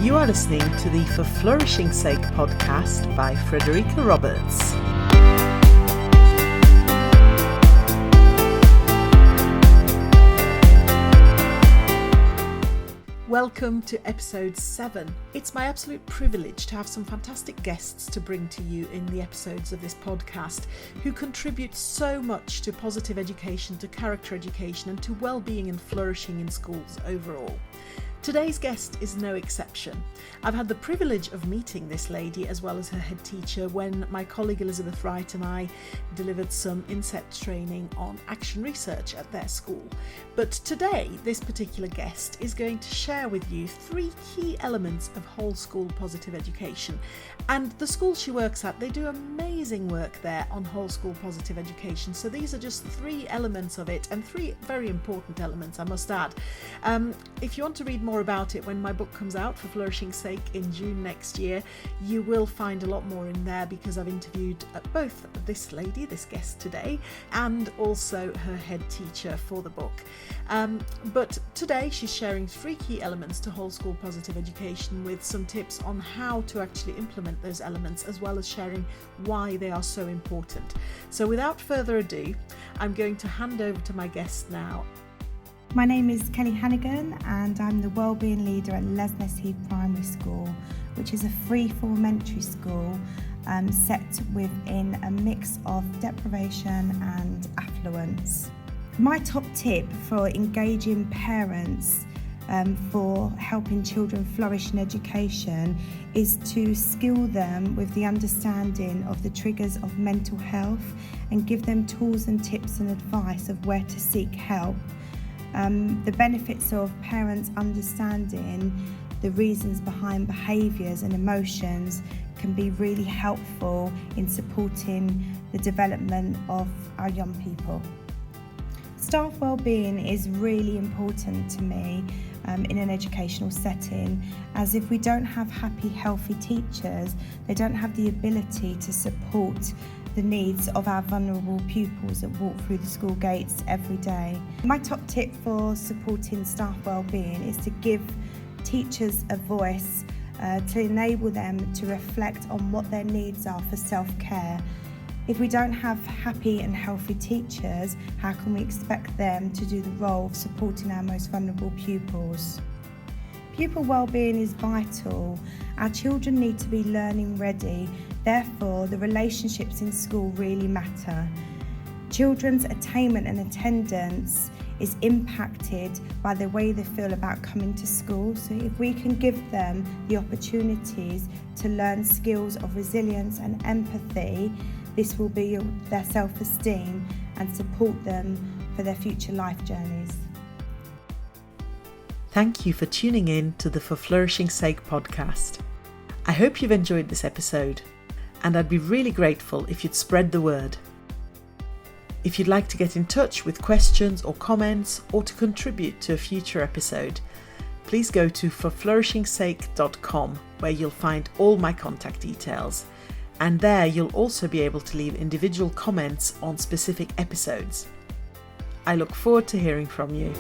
You are listening to the For Flourishing Sake podcast by Frederica Roberts. Welcome to episode 7. It's my absolute privilege to have some fantastic guests to bring to you in the episodes of this podcast who contribute so much to positive education, to character education and to well-being and flourishing in schools overall. Today's guest is no exception. I've had the privilege of meeting this lady as well as her head teacher when my colleague Elizabeth Wright and I delivered some inset training on action research at their school. But today, this particular guest is going to share with you 3 key elements of whole school positive education. And the school she works at, they do amazing work there on whole school positive education. So these are just 3 elements of it, and 3 very important elements, I must add. If you want to read more about it when my book comes out for Flourishing Sake in June next year, you will find a lot more in there because I've interviewed both this lady, this guest today, and also her head teacher for the book. But today she's sharing 3 key elements to whole school positive education with some tips on how to actually implement those elements, as well as sharing why they are so important. So without further ado, I'm going to hand over to my guest now. My name is Kelly Hannaghan and I'm the Wellbeing Leader at Lessness Heath Primary School, which is a free elementary school set within a mix of deprivation and affluence. My top tip for engaging parents for helping children flourish in education is to skill them with the understanding of the triggers of mental health and give them tools and tips and advice of where to seek help. The benefits of parents understanding the reasons behind behaviours and emotions can be really helpful in supporting the development of our young people. Staff wellbeing is really important to me in an educational setting, as if we don't have happy, healthy teachers, they don't have the ability to support the needs of our vulnerable pupils that walk through the school gates every day. My top tip for supporting staff wellbeing is to give teachers a voice to enable them to reflect on what their needs are for self-care. If we don't have happy and healthy teachers, how can we expect them to do the role of supporting our most vulnerable pupils? Pupil wellbeing is vital. Our children need to be learning ready. Therefore, the relationships in school really matter. Children's attainment and attendance is impacted by the way they feel about coming to school. So if we can give them the opportunities to learn skills of resilience and empathy, this will build their self-esteem and support them for their future life journeys. Thank you for tuning in to the For Flourishing Sake podcast. I hope you've enjoyed this episode, and I'd be really grateful if you'd spread the word. If you'd like to get in touch with questions or comments, or to contribute to a future episode, please go to forflourishingsake.com, where you'll find all my contact details. And there you'll also be able to leave individual comments on specific episodes. I look forward to hearing from you.